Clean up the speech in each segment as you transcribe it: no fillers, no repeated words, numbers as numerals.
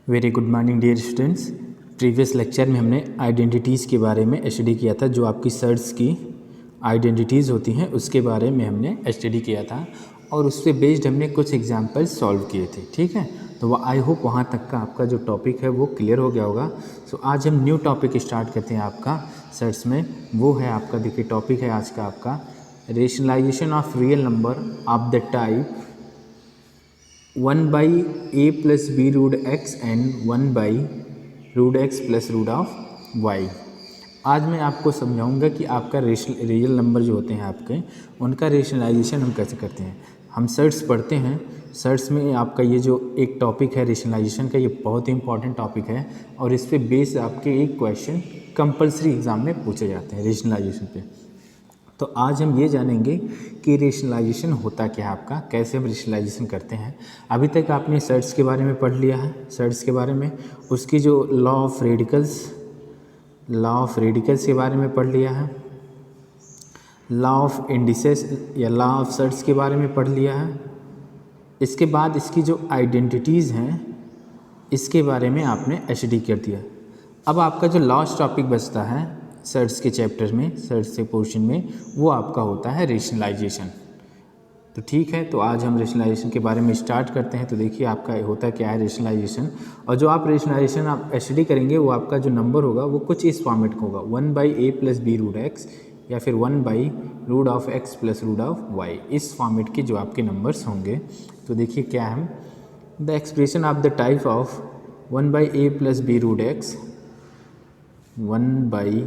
Very good morning dear students. Previous lecture में हमने identities के बारे में स्टडी किया था। जो आपकी सर्च की आइडेंटिटीज़ होती हैं उसके बारे में हमने स्टडी किया था और उस पर बेस्ड हमने कुछ एग्जांपल सॉल्व किए थे। ठीक है, तो वो आई होप वहाँ तक का आपका जो टॉपिक है वो क्लियर हो गया होगा। सो आज हम न्यू टॉपिक स्टार्ट करते हैं आपका सर्च में। वो है आपका, देखिए टॉपिक है आज का आपका rationalization of real number of the type 1/a + b root x and 1/ root x + root of y। आज मैं आपको समझाऊंगा कि आपका रियल नंबर जो होते हैं आपके, उनका रेशनलाइजेशन हम कैसे करते हैं। हम सर्ट्स पढ़ते हैं, सर्ट्स में आपका ये जो एक टॉपिक है रेशनलाइजेशन का, ये बहुत ही इंपॉर्टेंट टॉपिक है और इस पे बेस आपके एक क्वेश्चन कंपलसरी एग्जाम में पूछे जाते हैं रेशनलाइजेशन पे। तो आज हम ये जानेंगे कि रेशनलाइजेशन होता क्या है आपका, कैसे हम रेशनलाइजेशन करते हैं। अभी तक आपने सर्ट्स के बारे में पढ़ लिया है, सर्ट्स के बारे में, उसकी जो लॉ ऑफ रेडिकल्स के बारे में पढ़ लिया है, लॉ ऑफ इंडिसेस या लॉ ऑफ सर्ट्स के बारे में पढ़ लिया है। इसके बाद इसकी जो आइडेंटिटीज़ हैं इसके बारे में आपने स्टडी कर दिया। अब आपका जो लास्ट टॉपिक बचता है सर्ट्स के चैप्टर में, सर्ट्स के पोर्शन में, वो आपका होता है रेशनलाइजेशन। तो ठीक है, तो आज हम रेशनलाइजेशन के बारे में स्टार्ट करते हैं। तो देखिए आपका होता क्या है रेशनलाइजेशन, और जो आप रेशनलाइजेशन आप स्टडी करेंगे वो आपका जो नंबर होगा वो कुछ इस फॉर्मेट का होगा, 1/a + b रूट x या फिर 1/ root of x + root of y। इस फॉर्मेट के जो आपके नंबर्स होंगे, तो देखिए क्या है, the expression of the type of 1/a + b root x, 1/a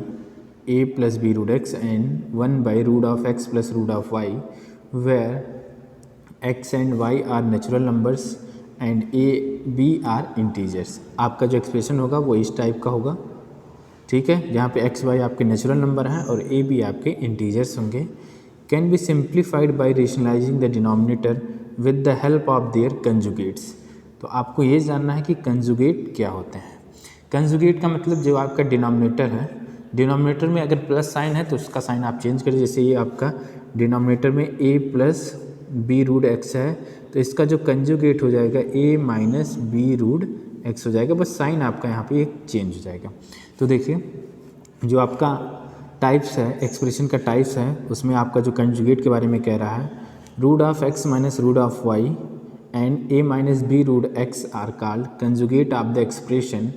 + b root x and 1/ root of x + root of y where x and y are natural numbers and a b are integers। आपका जो expression होगा वो इस type का होगा, ठीक है, जहाँ पे x y आपके नेचुरल नंबर हैं और a b आपके इंटीजर्स होंगे। Can be simplified by rationalising the denominator with the help of their conjugates. तो आपको ये जानना है कि कंजुगेट क्या होते हैं। कंजुगेट का मतलब जो आपका डिनोमिनेटर है, डिनोमिनेटर में अगर प्लस साइन है तो उसका साइन आप चेंज करिए। जैसे ये आपका डिनोमिनेटर में a + b रूट x है, तो इसका जो कंजुगेट हो जाएगा a - b रूट x हो जाएगा, बस साइन आपका यहाँ पे एक चेंज हो जाएगा। तो देखिए जो आपका टाइप्स है, एक्सप्रेशन का टाइप्स है, उसमें आपका जो कंजुगेट के बारे में कह रहा है, root of x - root of y and a - b root x are called conjugate of the expression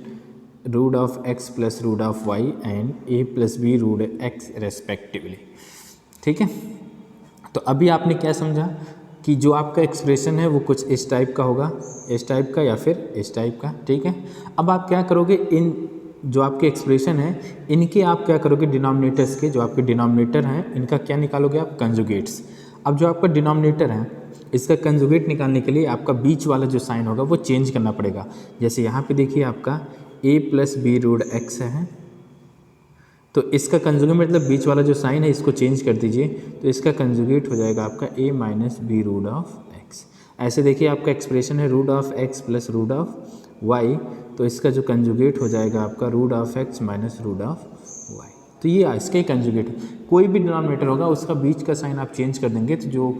root of x + root of y and a + b root x respectively. ठीक है, तो अभी आपने क्या समझा कि जो आपका एक्सप्रेशन है वो कुछ इस टाइप का होगा, इस टाइप का या फिर इस टाइप का। ठीक है, अब आप क्या करोगे, इन जो आपके एक्सप्रेशन है इनके आप क्या करोगे, डिनोमिनेटर्स के, जो आपके डिनोमिनेटर हैं इनका क्या निकालोगे आप, कंजुगेट्स। अब जो आपका डिनोमिनेटर है इसका कंजुगेट निकालने के लिए आपका बीच वाला जो साइन होगा वो चेंज करना पड़ेगा। जैसे यहाँ पे देखिए आपका a + b रूट x है, तो इसका कंजुगेट मतलब बीच वाला जो साइन है इसको चेंज कर दीजिए, तो इसका कंजुगेट हो जाएगा आपका a - b root of x। ऐसे देखिए आपका एक्सप्रेशन है root of x + root of y, तो इसका जो कंजुगेट हो जाएगा आपका root of x - root of y। तो ये इसका ही कंजुगेट, कोई भी डिनोमिनेटर होगा उसका बीच का साइन आप चेंज कर देंगे तो जो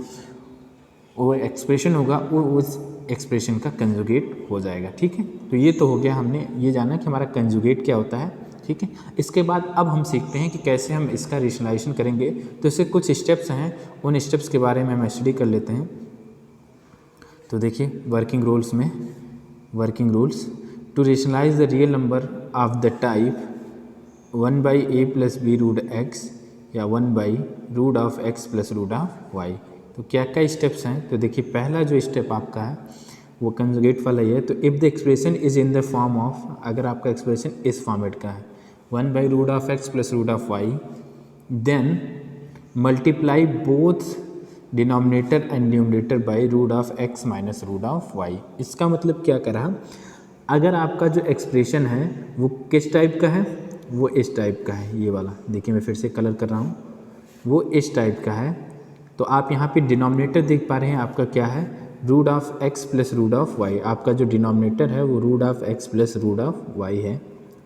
वो एक्सप्रेशन होगा वो उस एक्सप्रेशन का कंजुगेट हो जाएगा। ठीक है, तो ये तो हो गया, हमने ये जाना कि हमारा कंजुगेट क्या होता है। ठीक है, इसके बाद अब हम सीखते हैं कि कैसे हम इसका रेशनलाइजेशन करेंगे। तो इसके कुछ स्टेप्स हैं, उन स्टेप्स के बारे में हम स्टडी कर लेते हैं। तो देखिए वर्किंग रूल्स में, working rules to rationalise the real number of the type 1/a + b root x या 1/ root of x + root of y। तो क्या क्या स्टेप्स हैं, तो देखिए पहला जो स्टेप आपका है वो कंजुगेट वाला ही है। तो if the expression is in the form of, अगर आपका एक्सप्रेशन इस फॉर्मेट का है 1/ root of x + root of y, then multiply both denominator and numerator by root of x - root of y। इसका मतलब क्या करा, अगर आपका जो एक्सप्रेशन है वो किस टाइप का है, वो इस टाइप का है, ये वाला देखिए मैं फिर से कलर कर रहा हूँ, वो इस टाइप का है। तो आप यहाँ पे डिनोमिनेटर देख पा रहे हैं आपका क्या है, root of x + root of y। आपका जो डिनोमिनेटर है वो root of x + root of y है।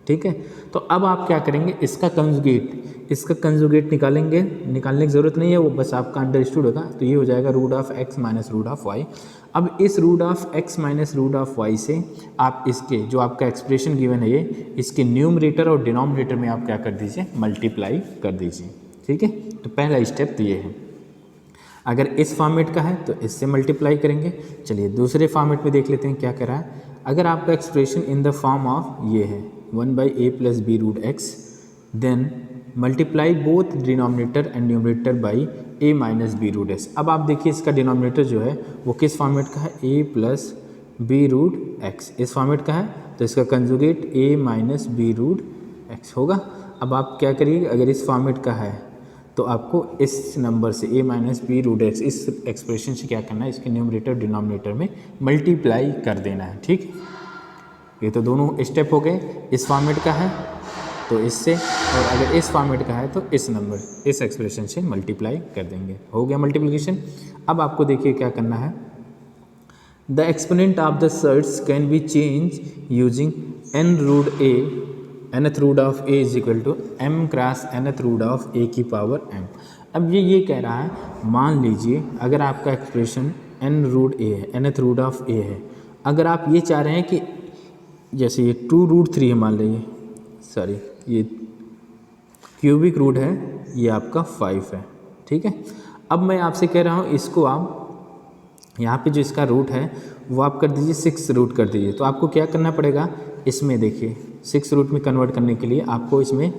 ठीक है, तो अब आप क्या करेंगे, इसका कंजुगेट निकालेंगे, निकालने की ज़रूरत नहीं है, वो बस आपका अंडरस्टूड होगा। तो ये हो जाएगा root of x - root of y। अब इस root of x minus root of y से आप इसके जो आपका एक्सप्रेशन गिवन है ये, इसके न्यूमरेटर और डिनोमिनेटर में आप क्या कर दीजिए, मल्टीप्लाई कर दीजिए। ठीक है, तो पहला स्टेप तो ये है। अगर इस फॉर्मेट का है तो इससे मल्टीप्लाई करेंगे। चलिए दूसरे फॉर्मेट में देख लेते हैं क्या करा है। अगर आपका expression in the form of ये है 1/a plus b root x, then multiply both denominator and numerator by a minus b root x. अब आप देखिए इसका डिनोमिनेटर जो है वो किस फॉर्मेट का है, a plus b root x इस फॉर्मेट का है, तो इसका conjugate a minus b root x होगा। अब आप क्या करिए, अगर इस फॉर्मेट का है तो आपको इस नंबर से a minus b root x इस एक्सप्रेशन से क्या करना है, इसके न्यूमरेटर डिनोमिनेटर में मल्टीप्लाई कर देना है। ठीक, ये तो दोनों स्टेप हो गए। इस फॉर्मेट का है तो इससे, और अगर इस फॉर्मेट का है तो इस नंबर इस एक्सप्रेशन से मल्टीप्लाई कर देंगे। हो गया मल्टीप्लिकेशन। अब आपको देखिए क्या करना है, the exponent of the surds can be change using n root a nth root of a is equal to m cross nth root of a की पावर m। अब ये कह रहा है, मान लीजिए अगर आपका एक्सप्रेशन n रूट a है, nth रूट ऑफ a है, अगर आप ये चाह रहे हैं कि जैसे ये 2 रूट 3 है, मान लीजिए सॉरी ये क्यूबिक रूट है, ये आपका 5 है। ठीक है, अब मैं आपसे कह रहा हूँ इसको आप यहाँ पे जो इसका रूट है वो आप कर दीजिए 6 रूट कर दीजिए। तो आपको क्या करना पड़ेगा, इसमें देखिए 6 रूट में कन्वर्ट करने के लिए आपको इसमें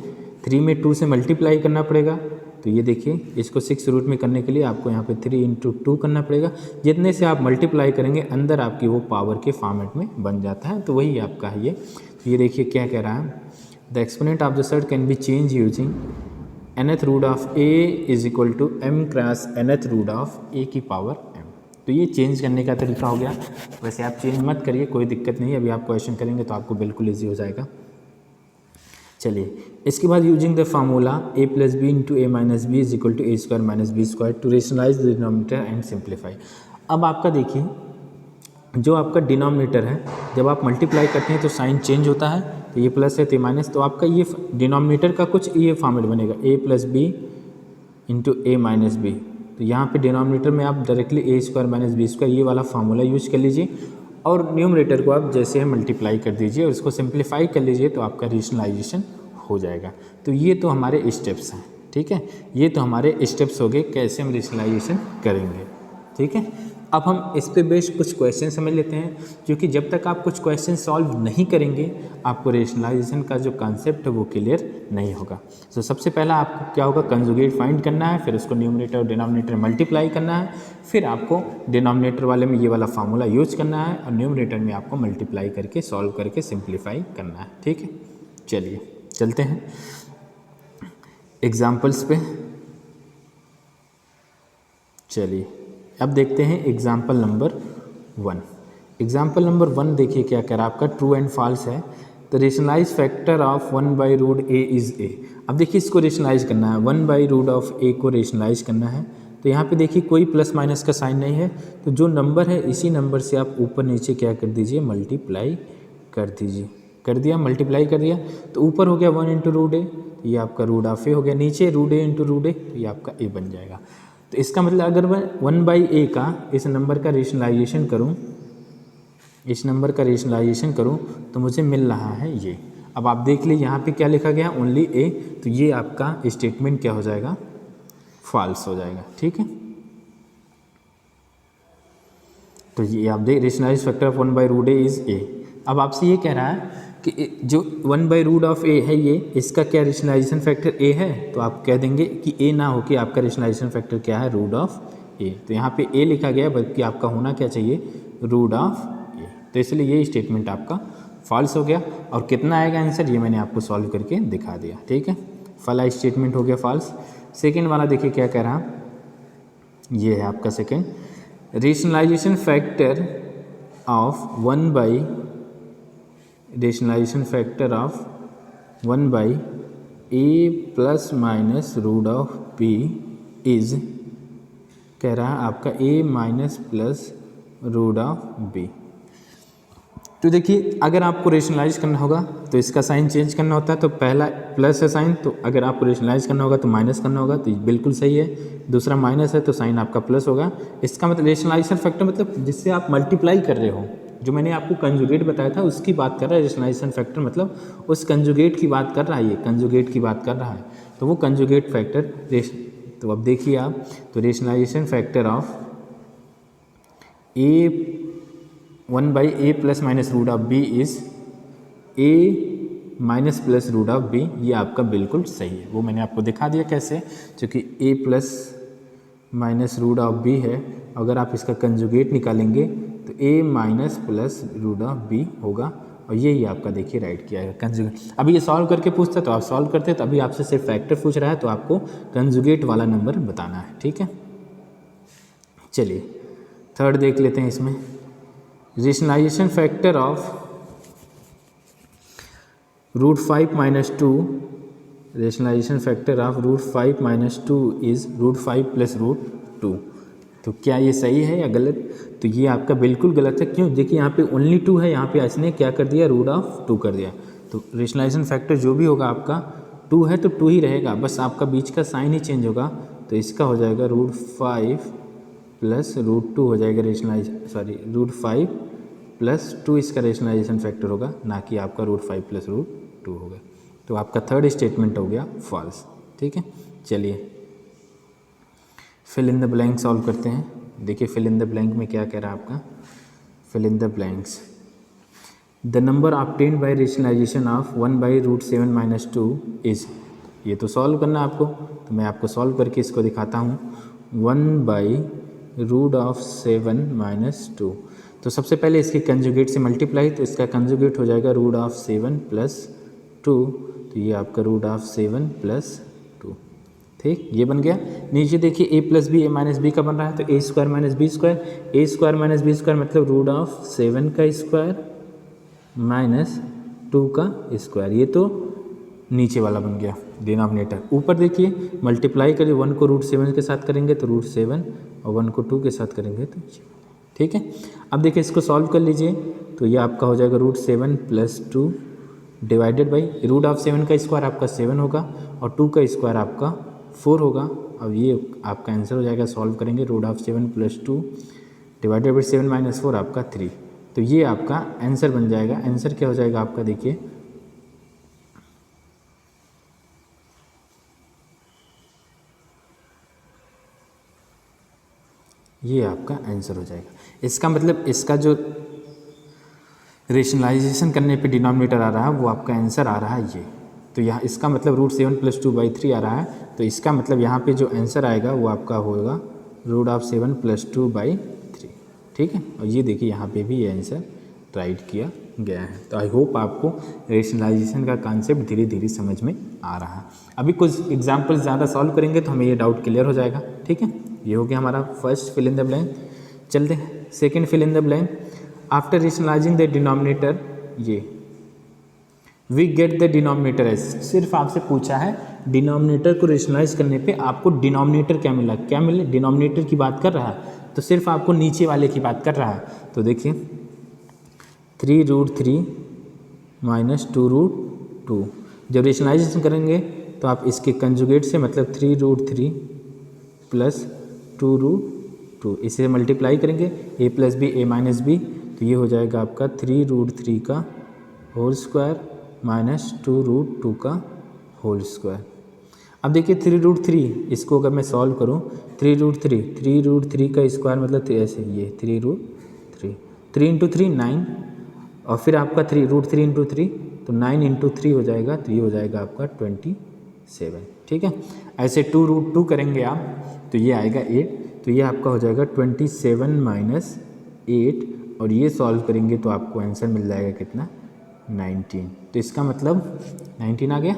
3 में 2 से मल्टीप्लाई करना पड़ेगा। तो ये देखिए इसको 6 रूट में करने के लिए आपको यहाँ पे 3 इंटू 2 करना पड़ेगा। जितने से आप मल्टीप्लाई करेंगे अंदर आपकी वो पावर के फॉर्मेट में बन जाता है। तो वही आपका है ये। तो ये देखिए क्या कह रहा है, the exponent of the surd can be change using nth root of a is equal to m cross nth root of a की पावर m। तो ये चेंज करने का तरीका हो गया। वैसे आप चेंज मत करिए, कोई दिक्कत नहीं है, अभी आप क्वेश्चन करेंगे तो आपको बिल्कुल ईजी हो जाएगा। चलिए इसके बाद using the formula a plus b into a minus b is equal to a square minus b square to rationalise the denominator and simplify. अब आपका देखिए जो आपका डिनोमिनेटर है, जब आप मल्टीप्लाई करते हैं तो साइन चेंज होता है, तो ये प्लस है तो माइनस, तो आपका ये डिनोमिनेटर का कुछ ये फॉर्मेट बनेगा a plus b into a minus b. तो यहाँ पे डिनोमिनेटर में आप directly a square minus b square ये वाला फार्मूला यूज कर लीजिए, और न्यूमरेटर को आप जैसे है मल्टीप्लाई कर दीजिए और इसको सिंप्लीफाई कर लीजिए, तो आपका रेशनलाइजेशन हो जाएगा। तो ये तो हमारे स्टेप्स हैं। ठीक है, ये तो हमारे स्टेप्स हो गए कैसे हम रेशनलाइजेशन करेंगे। ठीक है, अब हम इस पे बेस्ड कुछ क्वेश्चन समझ लेते हैं, क्योंकि जब तक आप कुछ क्वेश्चन सॉल्व नहीं करेंगे आपको रेशनलाइजेशन का जो कॉन्सेप्ट है वो क्लियर नहीं होगा। तो सबसे पहला आपको क्या होगा, कंजुगेट फाइंड करना है, फिर उसको न्यूमरेटर और डिनोमिनेटर मल्टीप्लाई करना है, फिर आपको डिनोमिनेटर वाले में ये वाला फार्मूला यूज करना है और न्यूमरेटर में आपको मल्टीप्लाई करके सॉल्व करके सिंप्लीफाई करना है। ठीक है, चलिए चलते हैं एग्जाम्पल्स पे। चलिए अब देखते हैं एग्जाम्पल नंबर 1। एग्जाम्पल नंबर 1 देखिए क्या कह रहा है, आपका ट्रू एंड फॉल्स है। तो रेशनलाइज फैक्टर ऑफ 1/रूट a इज़ a। अब देखिए इसको रेशनलाइज करना है, 1/रूट ऑफ a को रेशनलाइज करना है। तो यहाँ पे देखिए कोई प्लस माइनस का साइन नहीं है, तो जो नंबर है इसी नंबर से आप ऊपर नीचे क्या कर दीजिए, मल्टीप्लाई कर दीजिए। कर दिया, मल्टीप्लाई कर दिया, तो ऊपर हो गया 1 इंटू रूट a, ये आपका रूट ऑफ a हो गया, नीचे root a into root a, तो ये आपका a बन जाएगा। तो इसका मतलब अगर मैं 1/a का इस नंबर का रेशनलाइजेशन करूं, इस नंबर का रेशनलाइजेशन करूं तो मुझे मिल रहा है ये। अब आप देख लीजिए यहाँ पे क्या लिखा गया, ओनली a, तो ये आपका स्टेटमेंट क्या हो जाएगा, फॉल्स हो जाएगा। ठीक है, तो ये आप देख रेशनलाइज फैक्टर ऑफ 1/रूट a इज़ a। अब आपसे ये कह रहा है कि जो 1/रूट ऑफ a है ये, इसका क्या रेशनलाइजेशन फैक्टर a है, तो आप कह देंगे कि a ना हो कि आपका रेशनलाइजेशन फैक्टर क्या है, रूट ऑफ a। तो यहाँ पे a लिखा गया, बल्कि आपका होना क्या चाहिए, रूट ऑफ a। तो इसलिए ये स्टेटमेंट आपका फॉल्स हो गया। और कितना आएगा आंसर, ये मैंने आपको सॉल्व करके दिखा दिया। ठीक है, पहला स्टेटमेंट हो गया फॉल्स। सेकेंड वाला देखिए क्या कह रहा, ये है आपका second, rationalisation factor of 1/a plus minus root of b is, कह रहा है आपका a minus plus root of b। तो देखिए अगर आपको रेशनलाइज करना होगा तो इसका साइन चेंज करना होता है, तो पहला प्लस है साइन, तो अगर आपको रेशनलाइज करना होगा तो माइनस करना होगा, तो ये बिल्कुल सही है। दूसरा माइनस है तो साइन आपका प्लस होगा। इसका मतलब रेशनलाइजेशन फैक्टर मतलब जिससे आप मल्टीप्लाई कर रहे हो, जो मैंने आपको कंजुगेट बताया था उसकी बात कर रहा है। रेशनलाइजेशन फैक्टर मतलब उस कंजुगेट की बात कर रहा है, ये कंजुगेट की बात कर रहा है, तो वो कंजुगेट फैक्टर तो अब देखिए आप, तो rationalisation factor of a 1/a plus minus root of b is a minus plus root of b, ये आपका बिल्कुल सही है। वो मैंने आपको दिखा दिया कैसे, क्योंकि a plus minus root of b है, अगर आप इसका कंजुगेट निकालेंगे तो a minus plus root of b होगा, और यही आपका देखिए राइट किया है कंजुगेट। अभी ये सॉल्व करके पूछता तो आप सॉल्व करते, तो अभी आपसे सिर्फ फैक्टर पूछ रहा है तो आपको कंजुगेट वाला नंबर बताना है, ठीक है। चलिए थर्ड देख लेते हैं इसमें। Rationalisation factor of root 5 minus 2, rationalisation factor of root 5 minus 2 is root 5 plus root 2। तो क्या ये सही है या गलत? तो ये आपका बिल्कुल गलत है। क्यों? देखिए यहाँ पे ओनली 2 है, यहाँ पे इसने क्या कर दिया, रूट ऑफ 2 कर दिया। तो रेशनलाइजेशन फैक्टर जो भी होगा आपका 2 है तो 2 ही रहेगा, बस आपका बीच का साइन ही चेंज होगा। तो इसका हो जाएगा रूट 5 प्लस रूट 2 हो जाएगा रूट 5 प्लस 2 इसका रेशनलाइजेशन फैक्टर होगा, ना कि आपका रूट 5 प्लस रूट 2 होगा। तो आपका थर्ड स्टेटमेंट हो गया फॉल्स, ठीक है। चलिए fill in the blank solve करते हैं। देखिए फिल इन द ब्लैंक में क्या कह रहा है आपका, fill in the blanks. The number obtained by rationalisation of 1/√7 minus 2 is, ये तो सॉल्व करना है आपको, तो मैं आपको सॉल्व करके इसको दिखाता हूँ। 1/√7 माइनस 2, तो सबसे पहले इसके कंजुगेट से मल्टीप्लाई, तो इसका कंजुगेट हो जाएगा √7 प्लस 2, तो ये आपका √7 प्लस 2, ठीक, ये बन गया। नीचे देखिए a plus b, a minus b का बन रहा है, तो a² minus b square, a² minus b square मतलब √7 का स्क्वायर माइनस 2 का स्क्वायर, ये तो नीचे वाला बन गया डिनोमिनेटर। ऊपर देखिए मल्टीप्लाई करिए, 1 को √7 के साथ करेंगे तो √7 और 1 को 2 के साथ करेंगे तो, ठीक है। अब देखिए इसको सॉल्व कर लीजिए, तो ये आपका हो जाएगा √7 प्लस 2 डिवाइडेड बाई √7 का स्क्वायर आपका 7 होगा और 2 का स्क्वायर आपका 4 होगा। अब ये आपका आंसर हो जाएगा, सॉल्व करेंगे, √7 प्लस 2 डिवाइडेड बाई 7 माइनस 4 आपका 3, तो ये आपका आंसर बन जाएगा। आंसर क्या हो जाएगा आपका, देखिए ये आपका आंसर हो जाएगा। इसका मतलब इसका जो रेशनलाइजेशन करने पे डिनोमिनेटर आ रहा है वो आपका आंसर आ रहा है ये, तो यहाँ इसका मतलब √7 प्लस 2/3 आ रहा है, तो इसका मतलब यहाँ पे जो आंसर आएगा वो आपका होगा √7 प्लस 2/3, ठीक है। और ये देखिए यहाँ पे भी ये आंसर राइट किया गया है। तो आई होप आपको रेशनलाइजेशन का कॉन्सेप्ट धीरे धीरे समझ में आ रहा है। अभी कुछ एग्जाम्पल ज़्यादा सॉल्व करेंगे तो हमें ये डाउट क्लियर हो जाएगा, ठीक है। ये हो गया हमारा first fill in the blank. चलते हैं second fill in the blank. After rationalising the denominator, ये we get the denominator as, सिर्फ आपसे पूछा है डिनोमिनेटर को रेशनलाइज करने पे आपको डिनोमिनेटर क्या मिला, क्या मिले, डिनोमिनेटर की बात कर रहा है, तो सिर्फ आपको नीचे वाले की बात कर रहा है। तो देखिए 3√3 माइनस 2√2, जब रेशनलाइजेशन करेंगे तो आप इसके कंजुगेट से मतलब 3√3 प्लस 2√2 इसे मल्टीप्लाई करेंगे, a plus b a minus b, तो ये हो जाएगा आपका 3√3 का होल स्क्वायर माइनस 2√2 का होल स्क्वायर। अब देखिए 3√3, इसको अगर मैं सॉल्व करूँ 3√3 का स्क्वायर मतलब ऐसे ये 3√3, 3 × 3 9, और फिर आपका √3 × 3 तो 9 × 3 हो जाएगा, तो ये हो जाएगा आपका 27, ठीक है। ऐसे 2√2 करेंगे आप तो ये आएगा 8, तो ये आपका हो जाएगा 27 माइनस 8, और ये सॉल्व करेंगे तो आपको आंसर मिल जाएगा कितना, 19। तो इसका मतलब 19 आ गया,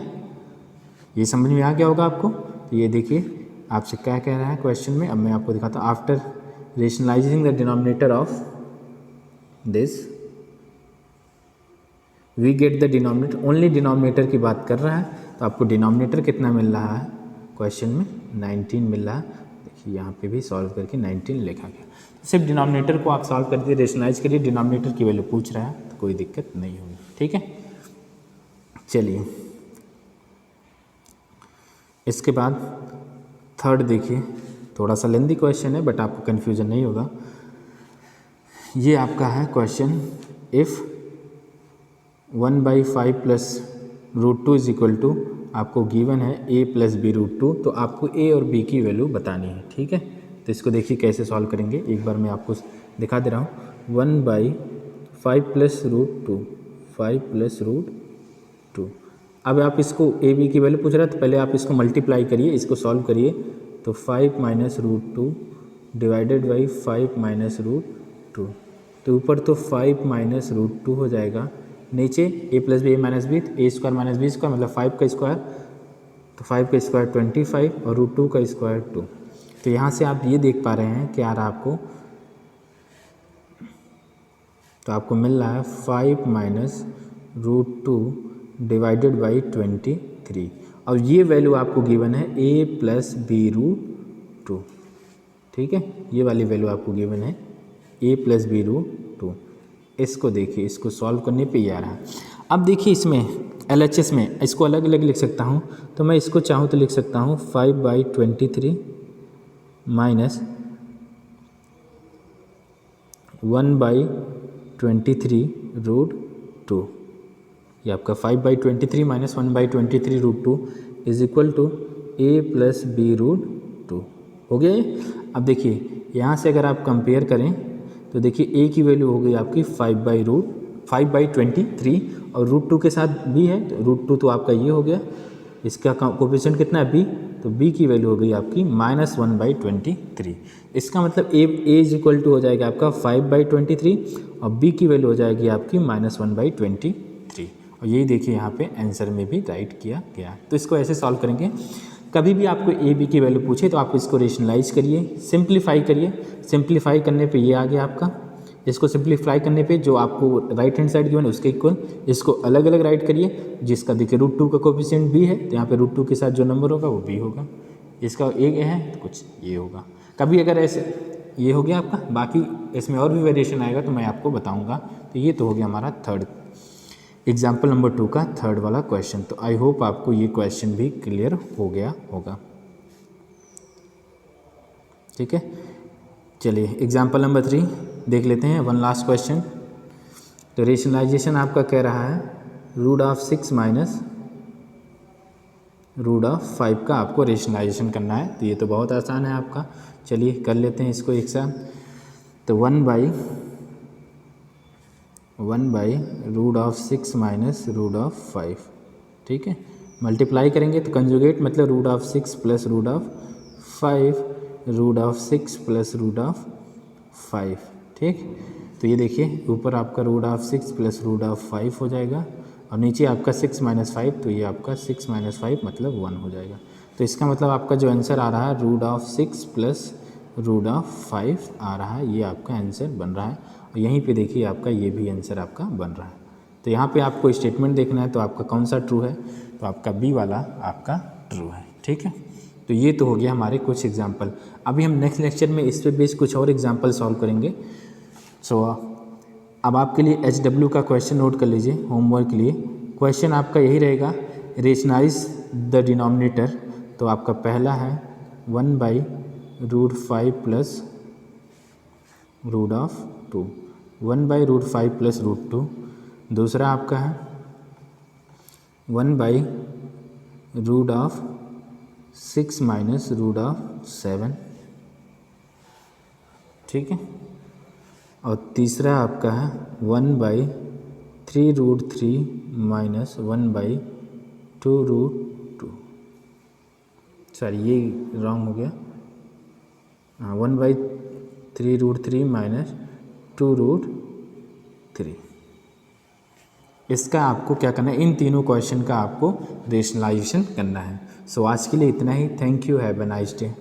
ये समझ में आ गया होगा आपको। तो ये देखिए आपसे क्या कह रहा है क्वेश्चन में, अब मैं आपको दिखाता हूँ। After rationalising the denominator of this we get the denominator, only denominator की बात कर रहा है, तो आपको डिनोमिनेटर कितना मिल रहा है क्वेश्चन में, 19 मिल रहा है। देखिए यहाँ पे भी सॉल्व करके 19 लिखा गया। सिर्फ डिनोमिनेटर को आप सॉल्व कर दिए, रेशनलाइज करिए, डिनोमिनेटर की वैल्यू पूछ रहा है। कोई दिक्कत नहीं होगी। ठीक है, चलिए इसके बाद थर्ड देखिए, थोड़ा सा लेंदी क्वेश्चन है बट आपको कन्फ्यूजन नहीं होगा। ये आपका है question, if 1/5 plus √2 is equal to, आपको गिवन है a प्लस बी √2, तो आपको a और b की वैल्यू बतानी है। ठीक है, तो इसको देखिए कैसे सॉल्व करेंगे, एक बार मैं आपको दिखा दे रहा हूँ। 1/5 प्लस √2, 5 प्लस √2। अब आप इसको a b की वैल्यू पूछ रहा है, तो पहले आप इसको मल्टीप्लाई करिए, इसको सॉल्व करिए। तो 5 माइनस √2 डिवाइडेड बाई 5 माइनस √2, तो ऊपर तो 5 माइनस √2 हो जाएगा, नीचे a plus b a minus b, a square minus b square मतलब 5 का स्क्वायर, तो 5 का स्क्वायर 25 और √2 का स्क्वायर 2। तो यहाँ से आप ये देख पा रहे हैं कि यार आपको, तो आपको मिल रहा है 5 माइनस √2 डिवाइडेड बाई 23, और ये वैल्यू आपको गिवन है a प्लस बी √2। ठीक है, ये वाली वैल्यू आपको गिवन है a प्लस बी √2। इसको देखिए, इसको सॉल्व करने पे ये आ रहा है। अब देखिए इसमें LHS में इसको अलग अलग लिख सकता हूँ, तो मैं इसको चाहूँ तो लिख सकता हूँ 5/23 माइनस 1/23 √2। ये आपका 5/23 minus 1/23 √2 is equal to a plus b √2 हो गया ये। अब देखिए यहाँ से अगर आप कंपेयर करें तो देखिए a की वैल्यू हो गई आपकी 5/23 और √2 के साथ b है, तो √2 तो आपका ये हो गया, इसका कोफिशिएंट कितना है b, तो b की वैल्यू हो गई आपकी -1/23। इसका मतलब a इज इक्वल टू हो जाएगा आपका 5/23 और b की वैल्यू हो जाएगी आपकी -1/23। और यही देखिए यहाँ पे आंसर में भी राइट किया गया। तो इसको ऐसे सॉल्व करेंगे। कभी भी आपको a b की वैल्यू पूछे तो आप इसको रेशनलाइज करिए, सिंप्लीफाई करिए। सिंप्लीफाई करने पे ये आ गया आपका, इसको सिंप्लीफाई करने पे जो आपको राइट हैंड साइड गिवन है उसके इक्वल, इसको अलग अलग राइट करिए। जिसका देखिए √2 का कोफिशिएंट b है, तो यहाँ पे √2 के साथ जो नंबर होगा वो b होगा, इसका एक है तो कुछ ये होगा। कभी अगर ऐसे ये हो गया आपका, बाकी इसमें और भी वेरिएशन आएगा तो मैं आपको बताऊँगा। तो ये तो हो गया हमारा थर्ड एग्जाम्पल नंबर 2 का थर्ड वाला क्वेश्चन। तो आई होप आपको ये क्वेश्चन भी क्लियर हो गया होगा। ठीक है, चलिए एग्जाम्पल नंबर 3 देख लेते हैं, वन लास्ट क्वेश्चन। तो रेशनलाइजेशन आपका कह रहा है √6 माइनस √5 का आपको रेशनलाइजेशन करना है। तो ये तो बहुत आसान है आपका, चलिए कर लेते हैं इसको एक साथ। तो 1/√6 माइनस √5, ठीक है, मल्टीप्लाई करेंगे तो कंजुगेट मतलब √6 प्लस √5, √6 प्लस √5। ठीक, तो ये देखिए ऊपर आपका √6 प्लस √5 हो जाएगा और नीचे आपका 6 माइनस 5, तो ये आपका 6 माइनस 5 मतलब 1 हो जाएगा। तो इसका मतलब आपका जो आंसर आ रहा है √6 प्लस √5 आ रहा है, ये आपका आंसर बन रहा है। और यहीं पे देखिए आपका ये भी आंसर आपका बन रहा है। तो यहाँ पे आपको स्टेटमेंट देखना है, तो आपका कौन सा ट्रू है, तो आपका बी वाला आपका ट्रू है। ठीक है, तो ये तो हो गया हमारे कुछ एग्जाम्पल। अभी हम नेक्स्ट लेक्चर में इस पे बेस कुछ और एग्जाम्पल सॉल्व करेंगे। सो अब आपके लिए HW का क्वेश्चन नोट कर लीजिए होमवर्क के लिए। क्वेश्चन आपका यही रहेगा, रेशनलाइज द डिनोमिनेटर। तो आपका पहला है 1/√5 प्लस √2, 1/√5 प्लस √2। दूसरा आपका है 1/√6 माइनस √7। ठीक है, और तीसरा आपका है 1/3√3 माइनस 1/2√2। सॉरी ये रॉन्ग हो गया, हाँ 1/3√3 माइनस 2√3। इसका आपको क्या करना है, इन तीनों क्वेश्चन का आपको रेशनलाइजेशन करना है। सो आज के लिए इतना ही। Thank you, have a nice day.